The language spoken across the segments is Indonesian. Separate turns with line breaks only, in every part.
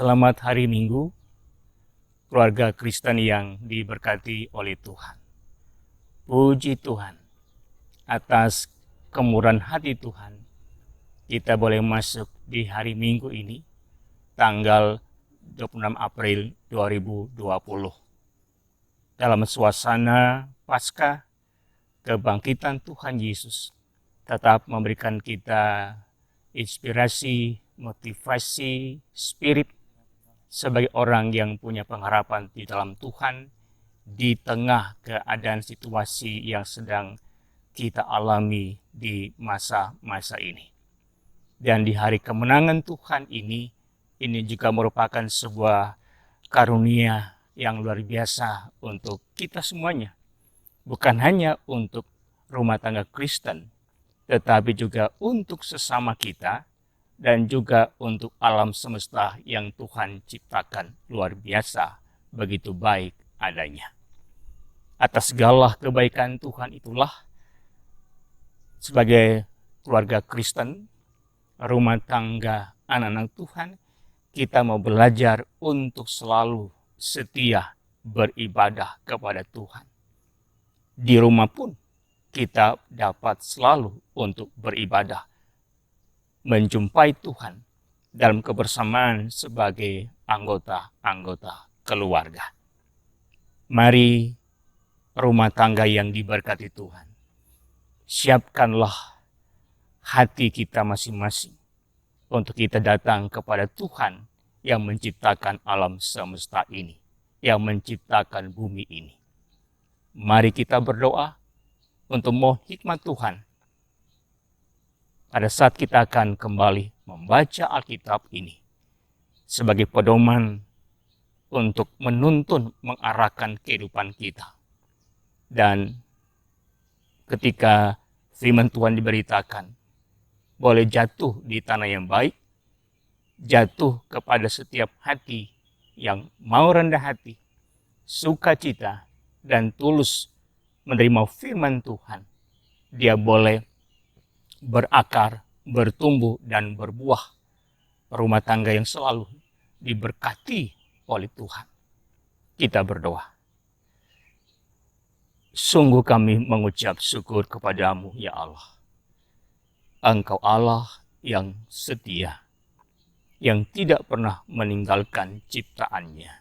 Selamat hari Minggu, keluarga Kristen yang diberkati oleh Tuhan. Puji Tuhan, atas kemurahan hati Tuhan, kita boleh masuk di hari Minggu ini, tanggal 26 April 2020. Dalam suasana Paskah, kebangkitan Tuhan Yesus tetap memberikan kita inspirasi, motivasi, spirit sebagai orang yang punya pengharapan di dalam Tuhan di tengah keadaan situasi yang sedang kita alami di masa-masa ini. Dan di hari kemenangan Tuhan ini juga merupakan sebuah karunia yang luar biasa untuk kita semuanya. Bukan hanya untuk rumah tangga Kristen, tetapi juga untuk sesama kita, dan juga untuk alam semesta yang Tuhan ciptakan luar biasa, begitu baik adanya. Atas segala kebaikan Tuhan itulah, sebagai keluarga Kristen, rumah tangga anak-anak Tuhan, kita mau belajar untuk selalu setia beribadah kepada Tuhan. Di rumah pun kita dapat selalu untuk beribadah, menjumpai Tuhan dalam kebersamaan sebagai anggota-anggota keluarga. Mari rumah tangga yang diberkati Tuhan, siapkanlah hati kita masing-masing untuk kita datang kepada Tuhan yang menciptakan alam semesta ini, yang menciptakan bumi ini. Mari kita berdoa untuk mohon hikmat Tuhan pada saat kita akan kembali membaca Alkitab ini sebagai pedoman untuk menuntun, mengarahkan kehidupan kita. Dan ketika firman Tuhan diberitakan, boleh jatuh di tanah yang baik, jatuh kepada setiap hati yang mau rendah hati, sukacita, dan tulus menerima firman Tuhan. Dia boleh berakar, bertumbuh, dan berbuah. Rumah tangga yang selalu diberkati oleh Tuhan. Kita berdoa. Sungguh kami mengucap syukur kepadamu, ya Allah. Engkau Allah yang setia, yang tidak pernah meninggalkan ciptaannya.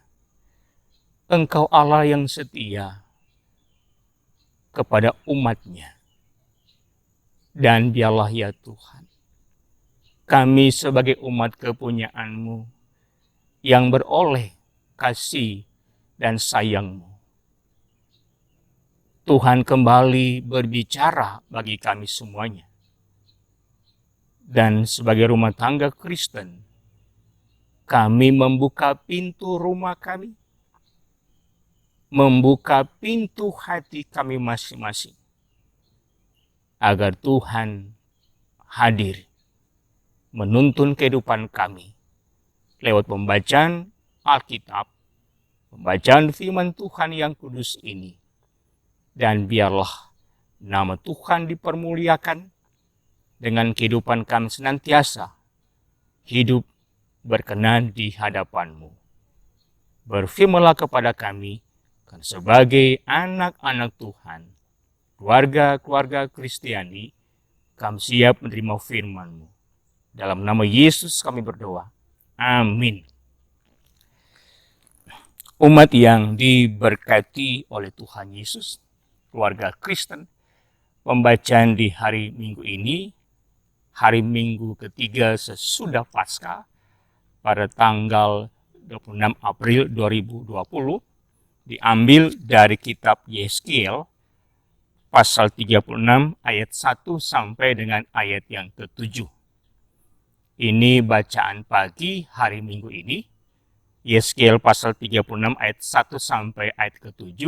Engkau Allah yang setia kepada umatnya. Dan biarlah ya Tuhan, kami sebagai umat kepunyaan-Mu yang beroleh kasih dan sayang-Mu, Tuhan kembali berbicara bagi kami semuanya. Dan sebagai rumah tangga Kristen, kami membuka pintu rumah kami, membuka pintu hati kami masing-masing, agar Tuhan hadir menuntun kehidupan kami lewat pembacaan Alkitab, pembacaan firman Tuhan yang kudus ini. Dan biarlah nama Tuhan dipermuliakan dengan kehidupan kami senantiasa hidup berkenan di hadapan-Mu. Berfirmanlah kepada kami, kan sebagai anak-anak Tuhan, keluarga-keluarga Kristiani, kami siap menerima firman-Mu. Dalam nama Yesus kami berdoa. Amin. Umat yang diberkati oleh Tuhan Yesus, keluarga Kristen, pembacaan di hari Minggu ini, hari Minggu ketiga sesudah Paskah, pada tanggal 26 April 2020, diambil dari kitab Yeskiel, pasal 36 ayat 1 sampai dengan ayat yang ke-7. Ini bacaan pagi hari Minggu ini. Yeskiel pasal 36 ayat 1 sampai ayat ke-7.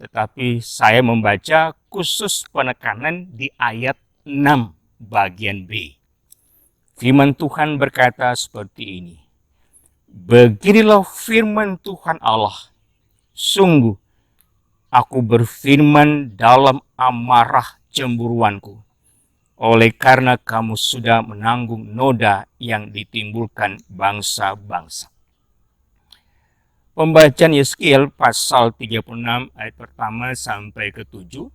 Tetapi saya membaca khusus penekanan di ayat 6 bagian B. Firman Tuhan berkata seperti ini. Beginilah firman Tuhan Allah. Sungguh, aku berfirman dalam amarah cemburuanku, oleh karena kamu sudah menanggung noda yang ditimbulkan bangsa-bangsa. Pembacaan Yeskiel pasal 36 ayat pertama sampai ke-7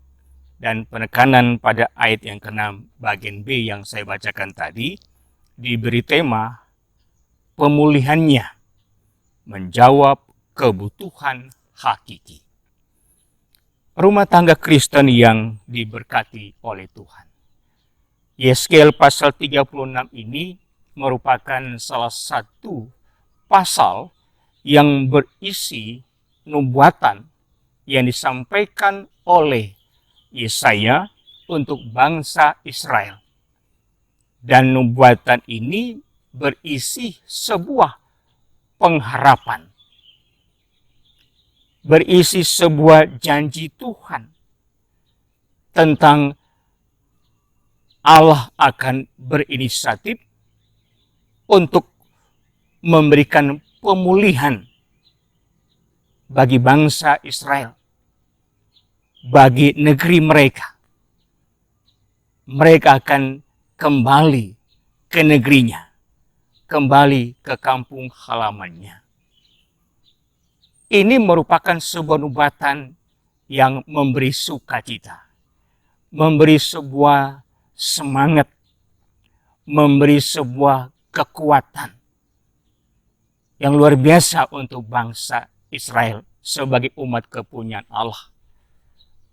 dan penekanan pada ayat yang ke-6 bagian B yang saya bacakan tadi diberi tema pemulihannya menjawab kebutuhan hakiki. Rumah tangga Kristen yang diberkati oleh Tuhan. Yeskiel pasal 36 ini merupakan salah satu pasal yang berisi nubuatan yang disampaikan oleh Yesaya untuk bangsa Israel. Dan nubuatan ini berisi sebuah pengharapan, berisi sebuah janji Tuhan tentang Allah akan berinisiatif untuk memberikan pemulihan bagi bangsa Israel, bagi negeri mereka. Mereka akan kembali ke negerinya, kembali ke kampung halamannya. Ini merupakan sebuah nubuatan yang memberi sukacita, memberi sebuah semangat, memberi sebuah kekuatan yang luar biasa untuk bangsa Israel sebagai umat kepunyaan Allah.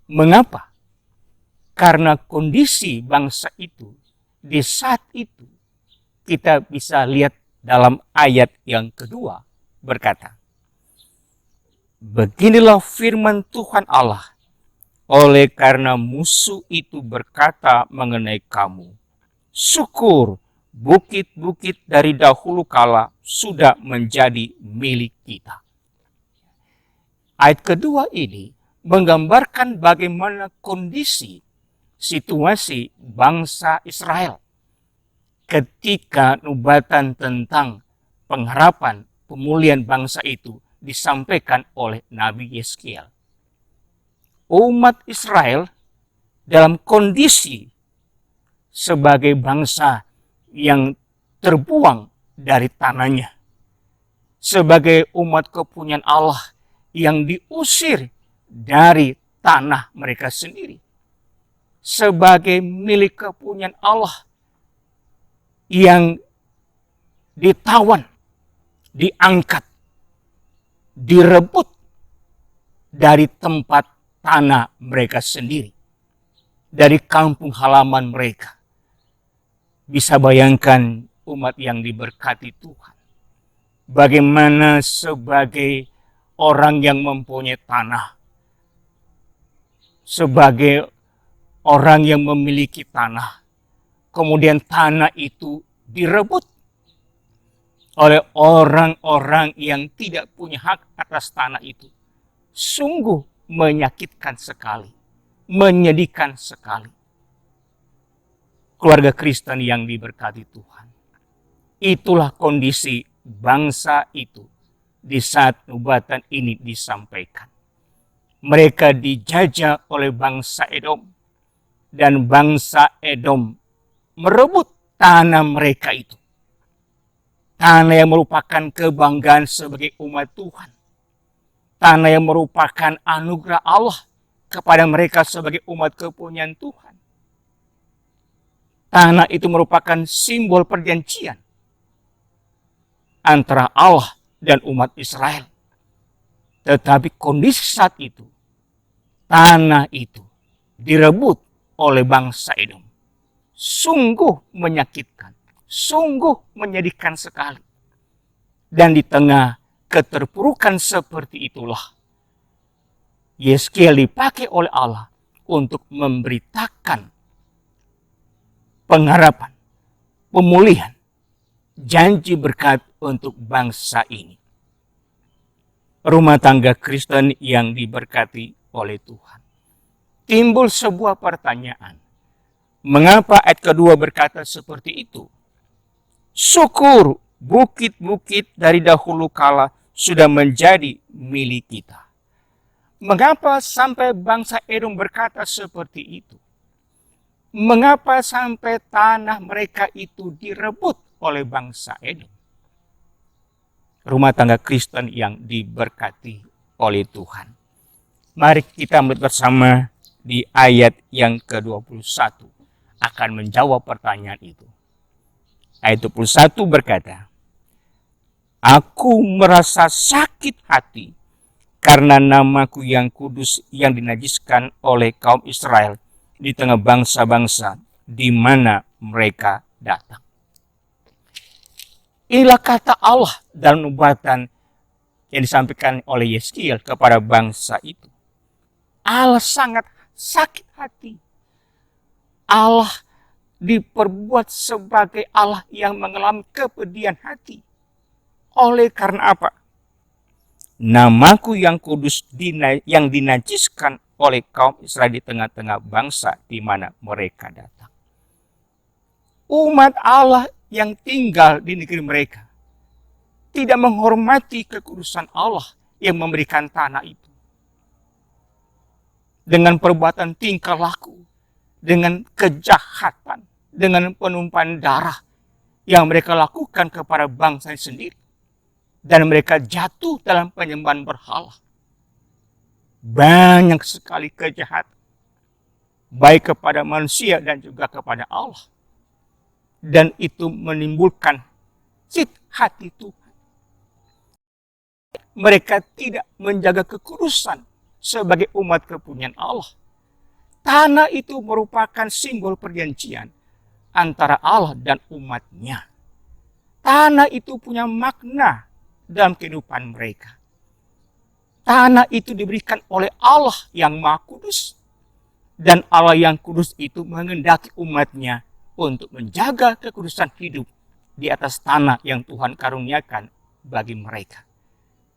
Mengapa? Karena kondisi bangsa itu di saat itu kita bisa lihat dalam ayat yang kedua berkata, beginilah firman Tuhan Allah, oleh karena musuh itu berkata mengenai kamu, syukur bukit-bukit dari dahulu kala sudah menjadi milik kita. Ayat kedua ini menggambarkan bagaimana kondisi situasi bangsa Israel ketika nubuatan tentang pengharapan pemulihan bangsa itu disampaikan oleh Nabi Yeskiel. Umat Israel dalam kondisi sebagai bangsa yang terbuang dari tanahnya, sebagai umat kepunyaan Allah yang diusir dari tanah mereka sendiri, sebagai milik kepunyaan Allah yang ditawan, diangkat, direbut dari tempat tanah mereka sendiri, dari kampung halaman mereka. Bisa bayangkan umat yang diberkati Tuhan, bagaimana sebagai orang yang mempunyai tanah, sebagai orang yang memiliki tanah, kemudian tanah itu direbut oleh orang-orang yang tidak punya hak atas tanah itu. Sungguh menyakitkan sekali, menyedihkan sekali. Keluarga Kristen yang diberkati Tuhan, itulah kondisi bangsa itu di saat nubuatan ini disampaikan. Mereka dijajah oleh bangsa Edom, dan bangsa Edom merebut tanah mereka itu. Tanah yang merupakan kebanggaan sebagai umat Tuhan. Tanah yang merupakan anugerah Allah kepada mereka sebagai umat kepunyaan Tuhan. Tanah itu merupakan simbol perjanjian antara Allah dan umat Israel. Tetapi kondisi saat itu, tanah itu direbut oleh bangsa Edom. Sungguh menyakitkan, sungguh menyedihkan sekali. Dan di tengah keterpurukan seperti itulah, Yeskiel dipakai oleh Allah untuk memberitakan pengharapan, pemulihan, janji berkat untuk bangsa ini. Rumah tangga Kristen yang diberkati oleh Tuhan. Timbul sebuah pertanyaan. Mengapa ayat kedua berkata seperti itu? Syukur bukit-bukit dari dahulu kala sudah menjadi milik kita. Mengapa sampai bangsa Edom berkata seperti itu? Mengapa sampai tanah mereka itu direbut oleh bangsa Edom? rumah tangga Kristen yang diberkati oleh Tuhan. Mari kita melihat bersama di ayat yang ke-21 akan menjawab pertanyaan itu. Ayat 21 berkata, "Aku merasa sakit hati karena namaku yang kudus yang dinajiskan oleh kaum Israel di tengah bangsa-bangsa di mana mereka datang." Inilah kata Allah dalam nubuatan yang disampaikan oleh Yeskiel kepada bangsa itu. Allah sangat sakit hati. Allah diperbuat sebagai Allah yang mengalami kepedihan hati. Oleh karena apa? Namaku yang kudus yang dinajiskan oleh kaum Israel di tengah-tengah bangsa di mana mereka datang. Umat Allah yang tinggal di negeri mereka tidak menghormati kekudusan Allah yang memberikan tanah itu. Dengan perbuatan tingkah laku, dengan kejahatan, dengan penumpahan darah yang mereka lakukan kepada bangsa sendiri. Dan mereka jatuh dalam penyembahan berhala. Banyak sekali kejahatan, baik kepada manusia dan juga kepada Allah. Dan itu menimbulkan sakit hati Tuhan. Mereka tidak menjaga kekudusan sebagai umat kepunyaan Allah. Tanah itu merupakan simbol perjanjian antara Allah dan umatnya. Tanah itu punya makna dalam kehidupan mereka. Tanah itu diberikan oleh Allah yang Maha Kudus. Dan Allah yang kudus itu menghendaki umatnya untuk menjaga kekudusan hidup di atas tanah yang Tuhan karuniakan bagi mereka.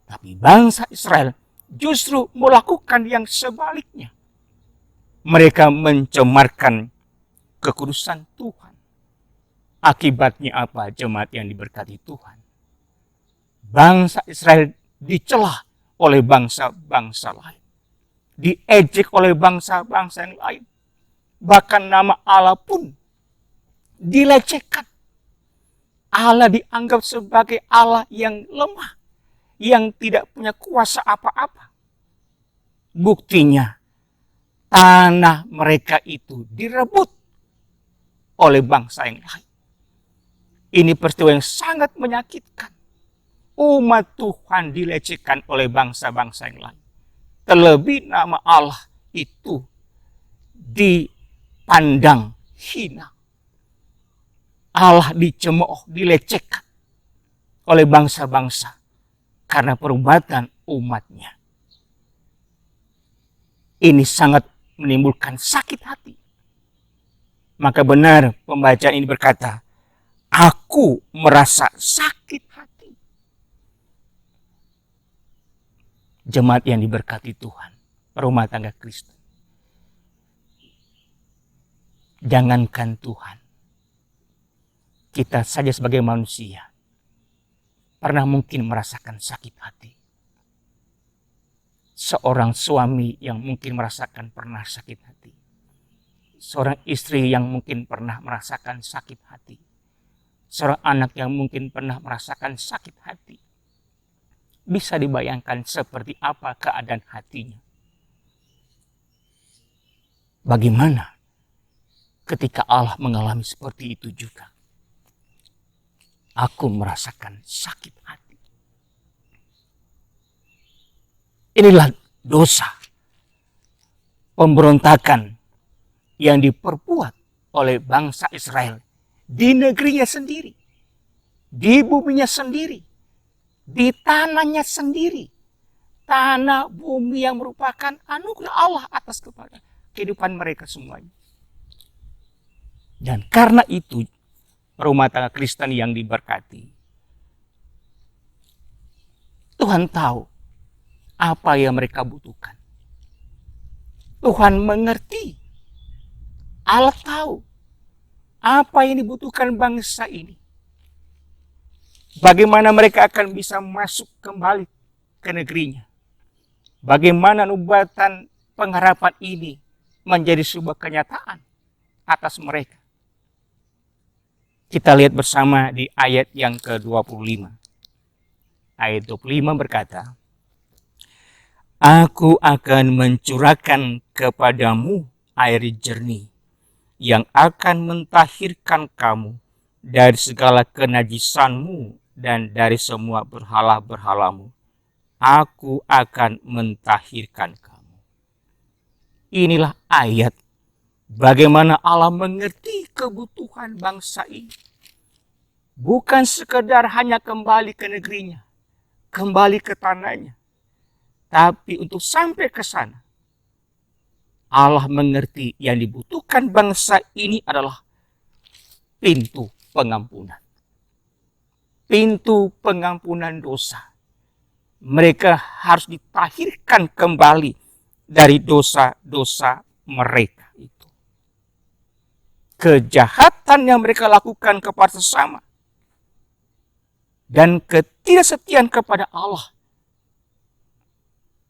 Tapi bangsa Israel justru melakukan yang sebaliknya. Mereka mencemarkan kekudusan Tuhan. Akibatnya apa, jemaat yang diberkati Tuhan? Bangsa Israel dicela oleh bangsa-bangsa lain. Diejek oleh bangsa-bangsa yang lain. Bahkan nama Allah pun dilecehkan. Allah dianggap sebagai Allah yang lemah, yang tidak punya kuasa apa-apa. Buktinya, tanah mereka itu direbut oleh bangsa yang lain. Ini peristiwa yang sangat menyakitkan. Umat Tuhan dilecehkan oleh bangsa-bangsa yang lain. Terlebih nama Allah itu dipandang hina. Allah dicemooh, dilecehkan oleh bangsa-bangsa karena perbuatan umatnya. Ini sangat menimbulkan sakit hati. Maka benar pembacaan ini berkata, "Aku merasa sakit hati." Jemaat yang diberkati Tuhan, rumah tangga Kristen. Jangankan Tuhan, kita saja sebagai manusia pernah mungkin merasakan sakit hati. Seorang suami yang mungkin merasakan pernah sakit hati. Seorang istri yang mungkin pernah merasakan sakit hati. Seorang anak yang mungkin pernah merasakan sakit hati. Bisa dibayangkan seperti apa keadaan hatinya. Bagaimana ketika Allah mengalami seperti itu juga? Aku merasakan sakit hati. Inilah dosa, pemberontakan yang diperbuat oleh bangsa Israel di negerinya sendiri, di buminya sendiri, di tanahnya sendiri. Tanah bumi yang merupakan anugerah Allah atas kepada kehidupan mereka semuanya. Dan karena itu, rumah tangga Kristen yang diberkati, Tuhan tahu apa yang mereka butuhkan. Tuhan mengerti. Allah tahu apa yang dibutuhkan bangsa ini. Bagaimana mereka akan bisa masuk kembali ke negerinya. Bagaimana nubuatan pengharapan ini menjadi sebuah kenyataan atas mereka. Kita lihat bersama di ayat yang ke-25. ayat 25 berkata, Aku akan mencurahkan kepadamu air jernih yang akan mentahirkan kamu dari segala kenajisanmu dan dari semua berhala-berhalamu. Aku akan mentahirkan kamu. Inilah ayat bagaimana Allah mengerti kebutuhan bangsa ini. Bukan sekedar hanya kembali ke negerinya, kembali ke tanahnya. Tapi untuk sampai ke sana, Allah mengerti yang dibutuhkan bangsa ini adalah pintu pengampunan. Pintu pengampunan dosa. Mereka harus ditahirkan kembali dari dosa-dosa mereka itu. Kejahatan yang mereka lakukan kepada sesama dan ketidaksetiaan kepada Allah,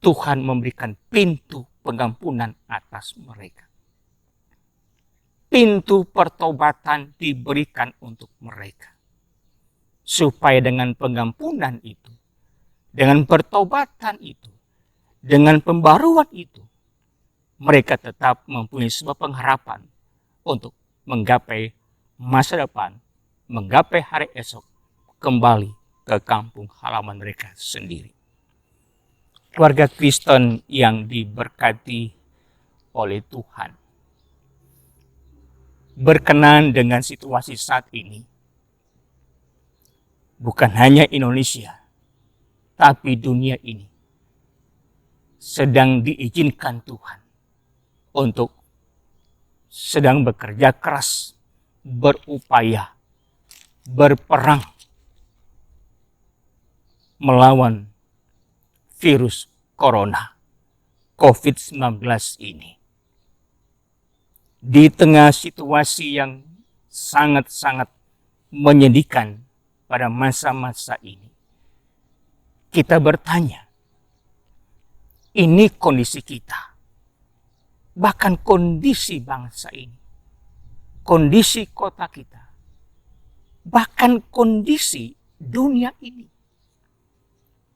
Tuhan memberikan pintu pengampunan atas mereka. Pintu pertobatan diberikan untuk mereka. Supaya dengan pengampunan itu, dengan pertobatan itu, dengan pembaruan itu, mereka tetap mempunyai sebuah pengharapan untuk menggapai masa depan, menggapai hari esok, kembali ke kampung halaman mereka sendiri. Keluarga Kristen yang diberkati oleh Tuhan, berkenan dengan situasi saat ini, bukan hanya Indonesia, tapi dunia ini sedang diizinkan Tuhan untuk sedang bekerja keras, berupaya, berperang melawan virus corona, COVID-19 ini. Di tengah situasi yang sangat-sangat menyedihkan pada masa-masa ini, kita bertanya, ini kondisi kita, bahkan kondisi bangsa ini, kondisi kota kita, bahkan kondisi dunia ini.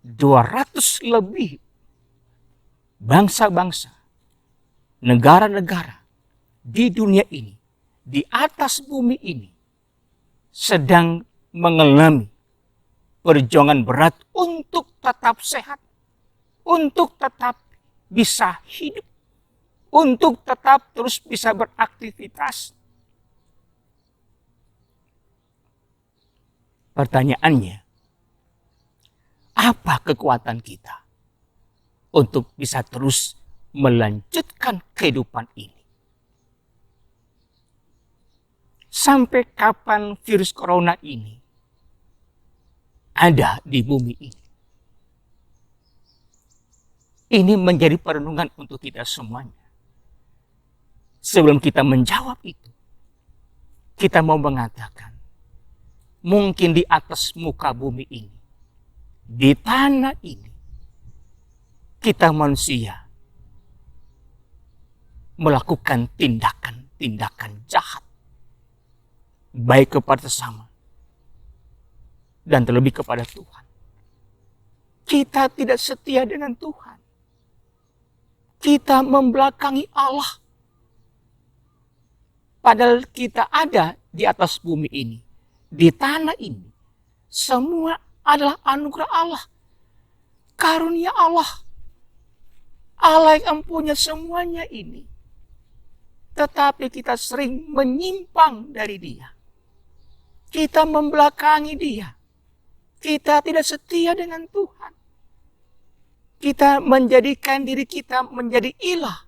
200 lebih bangsa-bangsa, negara-negara di dunia ini, di atas bumi ini, sedang mengalami perjuangan berat untuk tetap sehat, untuk tetap bisa hidup, untuk tetap terus bisa beraktivitas. Pertanyaannya, apa kekuatan kita untuk bisa terus melanjutkan kehidupan ini? Sampai kapan virus corona ini ada di bumi ini? Ini menjadi perenungan untuk kita semuanya. Sebelum kita menjawab itu, kita mau mengatakan, mungkin di atas muka bumi ini, di tanah ini, kita manusia melakukan tindakan-tindakan jahat, baik kepada sesama dan terlebih kepada Tuhan. Kita tidak setia dengan Tuhan. Kita membelakangi Allah. Padahal kita ada di atas bumi ini, di tanah ini. Semua adalah anugerah Allah, karunia Allah. Allah yang mempunyai semuanya ini. Tetapi kita sering menyimpang dari Dia. Kita membelakangi Dia. Kita tidak setia dengan Tuhan. Kita menjadikan diri kita menjadi ilah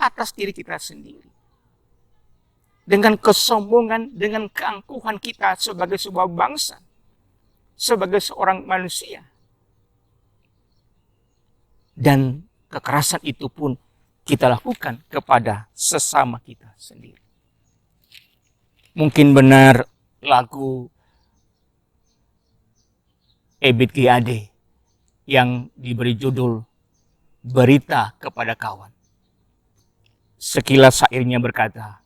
atas diri kita sendiri. Dengan kesombongan, dengan keangkuhan kita sebagai sebuah bangsa, sebagai seorang manusia. Dan kekerasan itu pun kita lakukan kepada sesama kita sendiri. Mungkin benar lagu Ebit G. Ade yang diberi judul Berita Kepada Kawan. Sekilas syairnya berkata,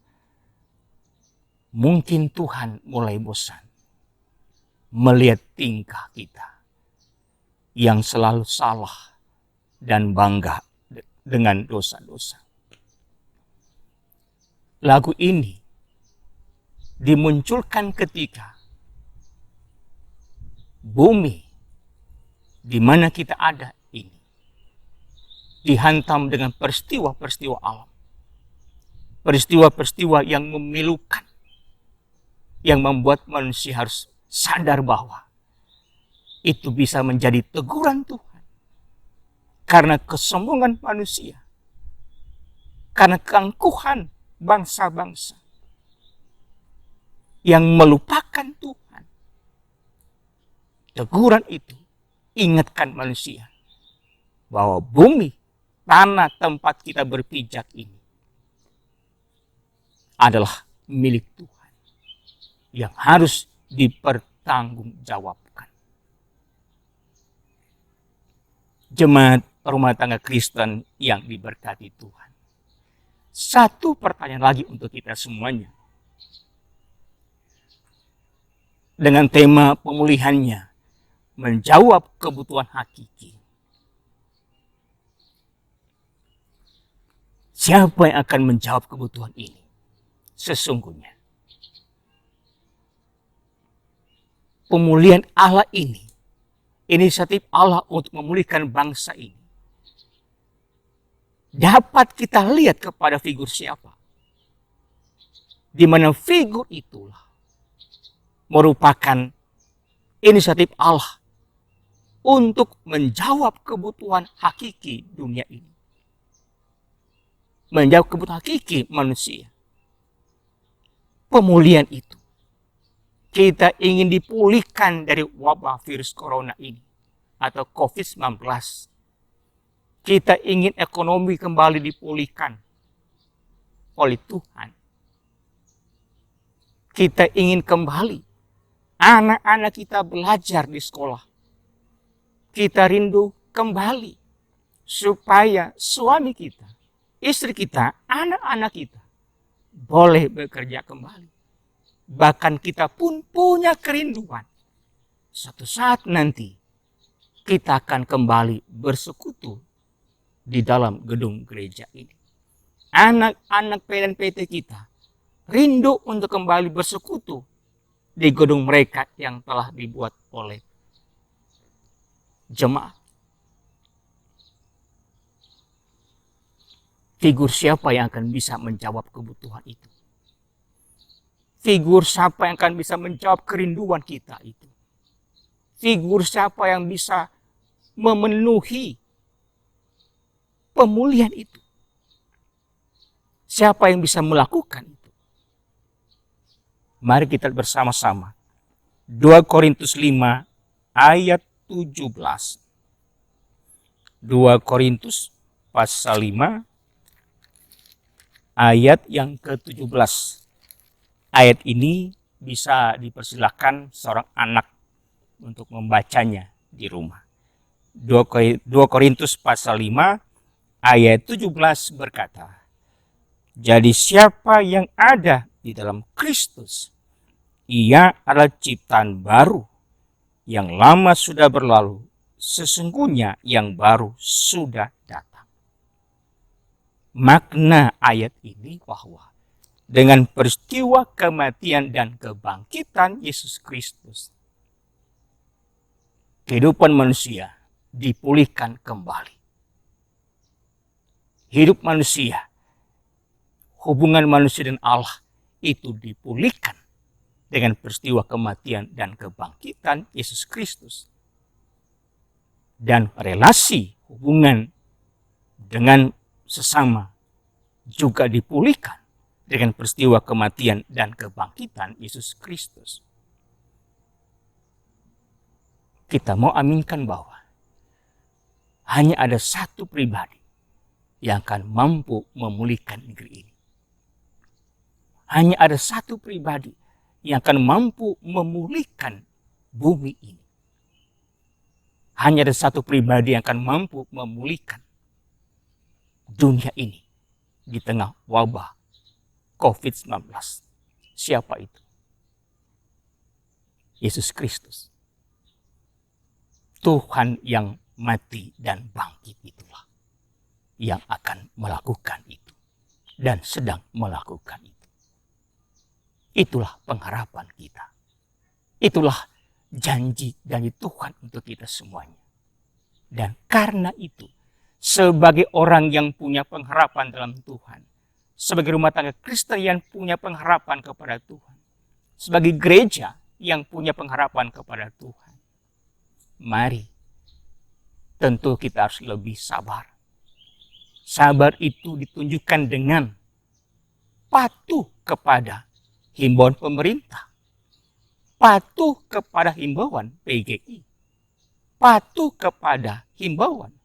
mungkin Tuhan mulai bosan melihat tingkah kita. yang selalu salah dan bangga dengan dosa-dosa. Lagu ini dimunculkan ketika bumi di mana kita ada ini dihantam dengan peristiwa-peristiwa alam. Peristiwa-peristiwa yang memilukan, yang membuat manusia harus sadar bahwa itu bisa menjadi teguran Tuhan. Karena kesombongan manusia, karena keangkuhan bangsa-bangsa yang melupakan Tuhan. Teguran itu ingatkan manusia bahwa bumi, tanah tempat kita berpijak ini adalah milik Tuhan yang harus dipertanggungjawabkan. Jemaat rumah tangga Kristen yang diberkati Tuhan. Satu pertanyaan lagi untuk kita semuanya. Dengan tema pemulihannya, menjawab kebutuhan hakiki. Siapa yang akan menjawab kebutuhan ini? Sesungguhnya, pemulihan Allah ini, inisiatif Allah untuk memulihkan bangsa ini, dapat kita lihat kepada figur siapa? Di mana figur itulah merupakan inisiatif Allah untuk menjawab kebutuhan hakiki dunia ini. Menjawab kebutuhan hakiki manusia. Pemulihan itu, kita ingin dipulihkan dari wabah virus corona ini atau COVID-19. Kita ingin ekonomi kembali dipulihkan oleh Tuhan. Kita ingin kembali anak-anak kita belajar di sekolah. Kita rindu kembali supaya suami kita, istri kita, anak-anak kita boleh bekerja kembali. Bahkan kita pun punya kerinduan. Suatu saat nanti kita akan kembali bersekutu di dalam gedung gereja ini. Anak-anak PNPT kita rindu untuk kembali bersekutu di gedung mereka yang telah dibuat oleh jemaat. Figur siapa yang akan bisa menjawab kebutuhan itu? Figur siapa yang akan bisa menjawab kerinduan kita itu? Figur siapa yang bisa memenuhi pemulihan itu? Siapa yang bisa melakukan itu? Mari kita bersama-sama. 2 Korintus 5 ayat 17. 2 Korintus pasal 5 ayat yang ke-17. Ayat ini bisa dipersilakan seorang anak untuk membacanya di rumah. 2 Korintus pasal 5 ayat 17 berkata, jadi siapa yang ada di dalam Kristus, ia adalah ciptaan baru. Yang lama sudah berlalu, sesungguhnya yang baru sudah datang. Makna ayat ini bahwa dengan peristiwa kematian dan kebangkitan Yesus Kristus, kehidupan manusia dipulihkan kembali. Hidup manusia, hubungan manusia dan Allah itu dipulihkan dengan peristiwa kematian dan kebangkitan Yesus Kristus. Dan relasi hubungan dengan sesama juga dipulihkan dengan peristiwa kematian dan kebangkitan Yesus Kristus. Kita mau aminkan bahwa hanya ada satu pribadi yang akan mampu memulihkan negeri ini. Hanya ada satu pribadi yang akan mampu memulihkan bumi ini. Hanya ada satu pribadi yang akan mampu memulihkan dunia ini di tengah wabah COVID-19. Siapa itu? Yesus Kristus. Tuhan yang mati dan bangkit itulah yang akan melakukan itu dan sedang melakukan itu. Itulah pengharapan kita. Itulah janji-janji Tuhan untuk kita semuanya. Dan karena itu, sebagai orang yang punya pengharapan dalam Tuhan, sebagai rumah tangga Kristen yang punya pengharapan kepada Tuhan, sebagai gereja yang punya pengharapan kepada Tuhan, mari, tentu kita harus lebih sabar. Sabar itu ditunjukkan dengan patuh kepada himbauan pemerintah, patuh kepada himbauan PGI, patuh kepada himbauan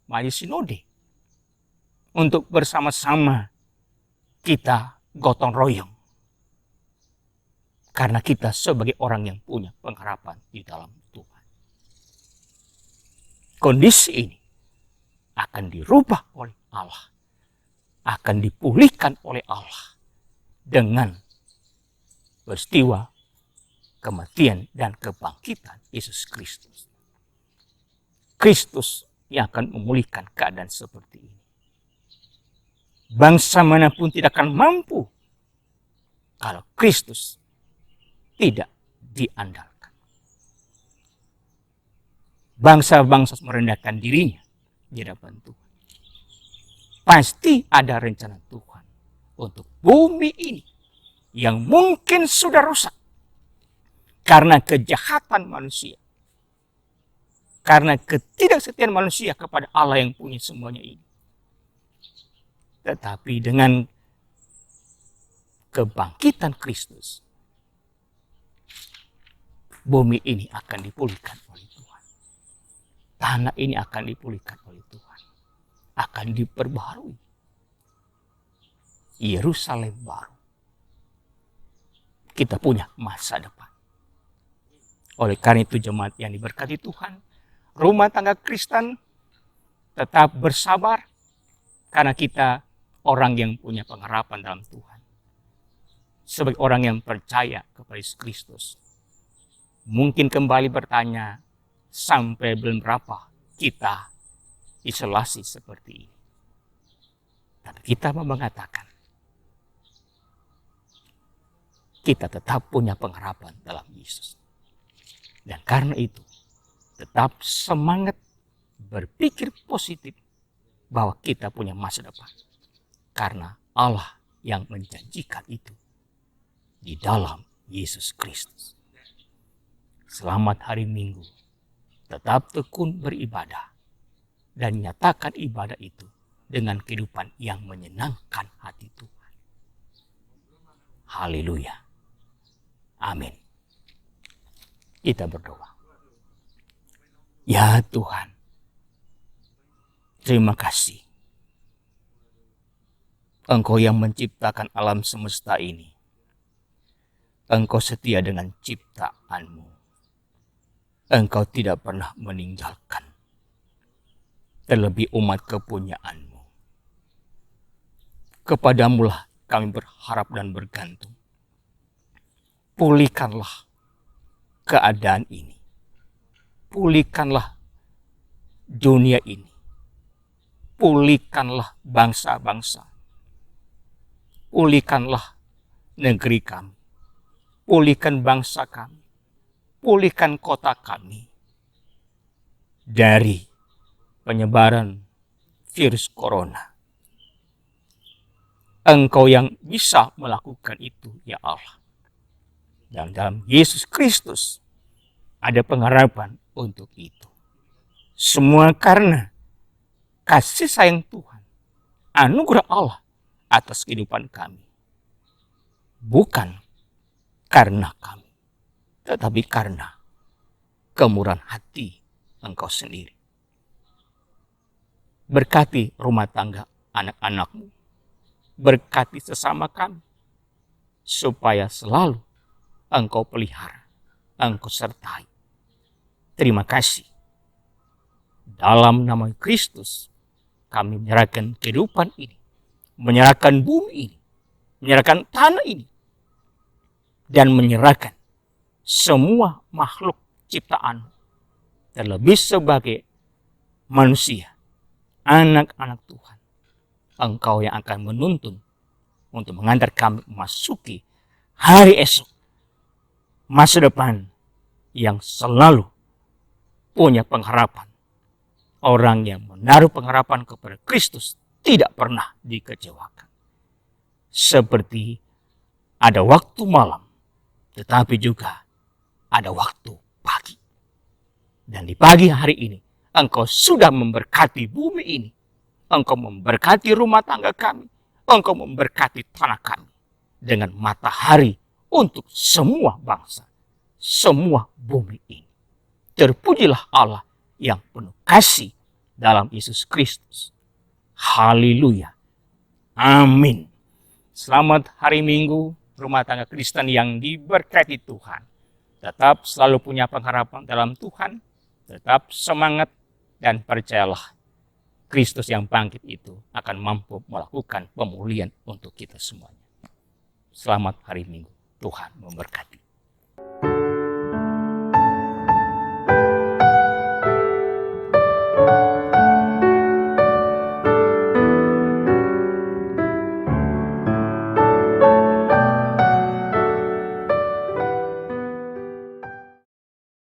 Majelis Sinode, untuk bersama-sama kita gotong royong. Karena kita sebagai orang yang punya pengharapan di dalam Tuhan. Kondisi ini akan dirubah oleh Allah, akan dipulihkan oleh Allah dengan peristiwa kematian dan kebangkitan Yesus Kristus. Kristus yang akan memulihkan keadaan seperti ini. Bangsa manapun tidak akan mampu kalau Kristus tidak diandalkan. Bangsa-bangsa merendahkan dirinya di hadapan Tuhan. Pasti ada rencana Tuhan untuk bumi ini yang mungkin sudah rusak karena kejahatan manusia, karena ketidaksetiaan manusia kepada Allah yang punya semuanya ini. Tetapi dengan kebangkitan Kristus, bumi ini akan dipulihkan oleh Tuhan. Tanah ini akan dipulihkan oleh Tuhan. Akan diperbaharui. Yerusalem baru. Kita punya masa depan. Oleh karena itu jemaat yang diberkati Tuhan, rumah tangga Kristen tetap bersabar karena kita orang yang punya pengharapan dalam Tuhan. Sebagai orang yang percaya kepada Yesus Kristus, mungkin kembali bertanya, sampai bulan berapa kita isolasi seperti ini? Tapi kita mau mengatakan, kita tetap punya pengharapan dalam Yesus. Dan karena itu, tetap semangat berpikir positif bahwa kita punya masa depan. Karena Allah yang menjanjikan itu di dalam Yesus Kristus. Selamat hari Minggu. Tetap tekun beribadah. Dan nyatakan ibadah itu dengan kehidupan yang menyenangkan hati Tuhan. Haleluya. Amin. Kita berdoa. Ya Tuhan, terima kasih. Engkau yang menciptakan alam semesta ini. Engkau setia dengan ciptaan-Mu. Engkau tidak pernah meninggalkan. Terlebih umat kepunyaan-Mu. Kepadamulah kami berharap dan bergantung. Pulihkanlah keadaan ini. Pulihkanlah dunia ini. Pulihkanlah bangsa-bangsa. Pulihkanlah negeri kami. Pulihkan bangsa kami. Pulihkan kota kami. Dari penyebaran virus corona. Engkau yang bisa melakukan itu, ya Allah. Dan dalam Yesus Kristus ada pengharapan untuk itu. Semua karena kasih sayang Tuhan, anugerah Allah atas kehidupan kami. Bukan karena kami, tetapi karena kemurahan hati Engkau sendiri. Berkati rumah tangga anak-anak-Mu. Berkati sesama kami. Supaya selalu Engkau pelihara, Engkau sertai. Terima kasih. Dalam nama Kristus, kami menyerahkan kehidupan ini, menyerahkan bumi ini, menyerahkan tanah ini, dan menyerahkan semua makhluk ciptaan terlebih sebagai manusia, anak-anak Tuhan. Engkau yang akan menuntun untuk mengantar kami memasuki hari esok, masa depan yang selalu punya pengharapan. Orang yang menaruh pengharapan kepada Kristus tidak pernah dikecewakan. Seperti ada waktu malam, tetapi juga ada waktu pagi. Dan di pagi hari ini, Engkau sudah memberkati bumi ini. Engkau memberkati rumah tangga kami. Engkau memberkati tanah kami dengan matahari untuk semua bangsa, semua bumi ini. Terpujilah Allah yang penuh kasih dalam Yesus Kristus. Haleluya. Amin. Selamat hari Minggu, rumah tangga Kristen yang diberkati Tuhan. Tetap selalu punya pengharapan dalam Tuhan. Tetap semangat dan percayalah, Kristus yang bangkit itu akan mampu melakukan pemulihan untuk kita semuanya. Selamat hari Minggu. Tuhan memberkati.